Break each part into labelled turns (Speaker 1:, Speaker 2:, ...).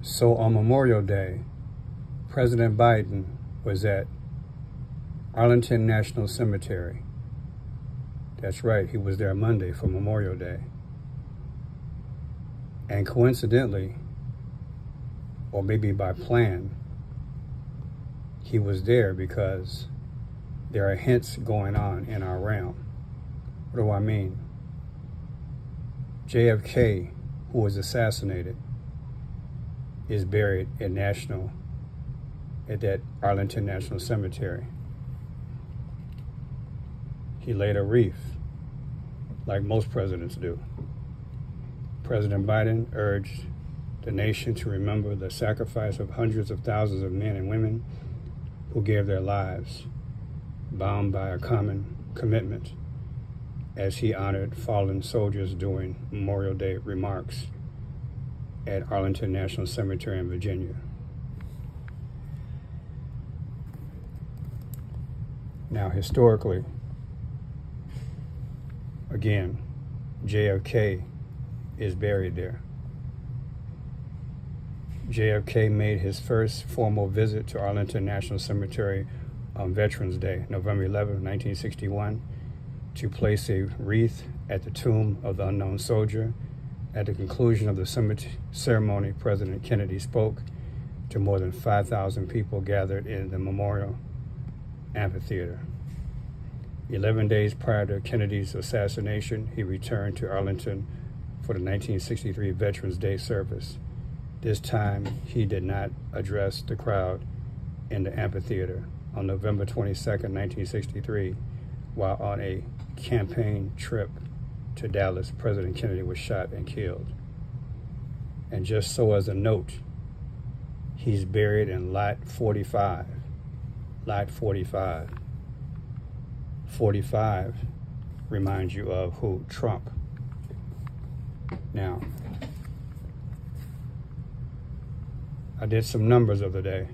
Speaker 1: So on Memorial Day, President Biden was at Arlington National Cemetery. That's right, he was there Monday for Memorial Day. And coincidentally, or maybe by plan, he was there because there are hints going on in our realm. What do I mean? JFK, who was assassinated, is buried at that Arlington National Cemetery. He laid a wreath, like most presidents do. President Biden urged the nation to remember the sacrifice of hundreds of thousands of men and women who gave their lives, bound by a common commitment, as he honored fallen soldiers during Memorial Day remarks at Arlington National Cemetery in Virginia. Now, historically, again, JFK is buried there. JFK made his first formal visit to Arlington National Cemetery on Veterans Day, November 11, 1961, to place a wreath at the tomb of the unknown soldier. At the conclusion of the ceremony, President Kennedy spoke to more than 5,000 people gathered in the Memorial Amphitheater. 11 days prior to Kennedy's assassination, he returned to Arlington for the 1963 Veterans Day service. This time, he did not address the crowd in the amphitheater. On November 22, 1963, while on a campaign trip to Dallas, President Kennedy was shot and killed. And just so as a note, he's buried in Lot 45. Lot 45. 45 reminds you of who? Trump. Now, I did some numbers of the day.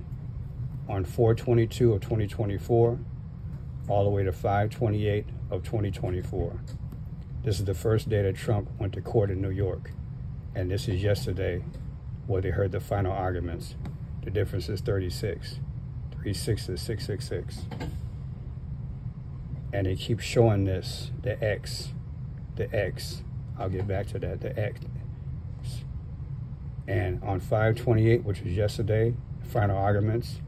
Speaker 1: On 4/22 of 2024, all the way to 5/28 of 2024. This is the first day that Trump went to court in New York. And this is yesterday where they heard the final arguments. The difference is 36. 36 is 666. And they keep showing this, the X. I'll get back to that, the X. And on 5/28, which was yesterday, the final arguments,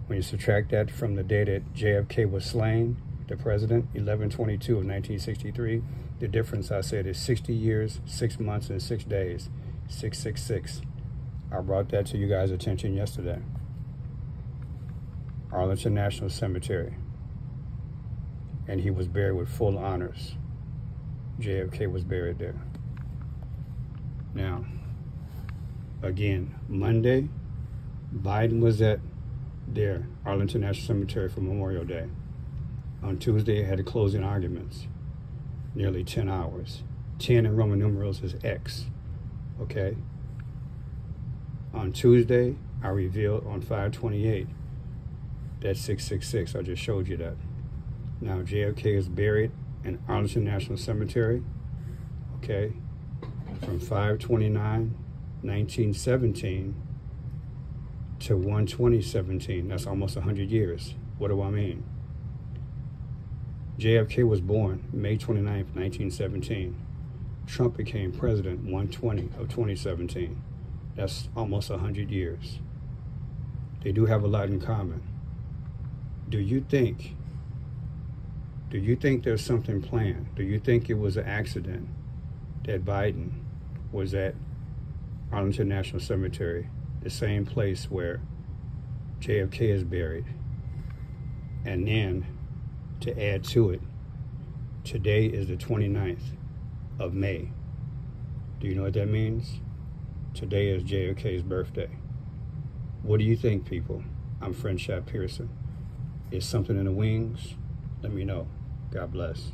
Speaker 1: when you subtract that from the day that JFK was slain, the president, 11/22 of 1963, the difference, I said, is 60 years, 6 months, and 6 days, 666. I brought that to you guys' attention yesterday. Arlington National Cemetery. And he was buried with full honors. JFK was buried there. Now, again, Monday, Biden was at there, Arlington National Cemetery for Memorial Day. On Tuesday, it had the closing arguments, nearly 10 hours. 10 in Roman numerals is X, okay? On Tuesday, I revealed on 5/28, that's 666, I just showed you that. Now, JFK is buried in Arlington National Cemetery, okay, from 5/29/1917 to 1/20/17. That's almost 100 years. What do I mean? JFK was born May 29th, 1917. Trump became president 1/20 of 2017. That's almost 100 years. They do have a lot in common. Do you think there's something planned? Do you think it was an accident that Biden was at Arlington National Cemetery, the same place where JFK is buried? And then, to add to it, today is the 29th of May. Do you know what that means? Today is JFK's birthday. What do you think, people? I'm Friend Shot Pearson. Is something in the wings? Let me know. God bless.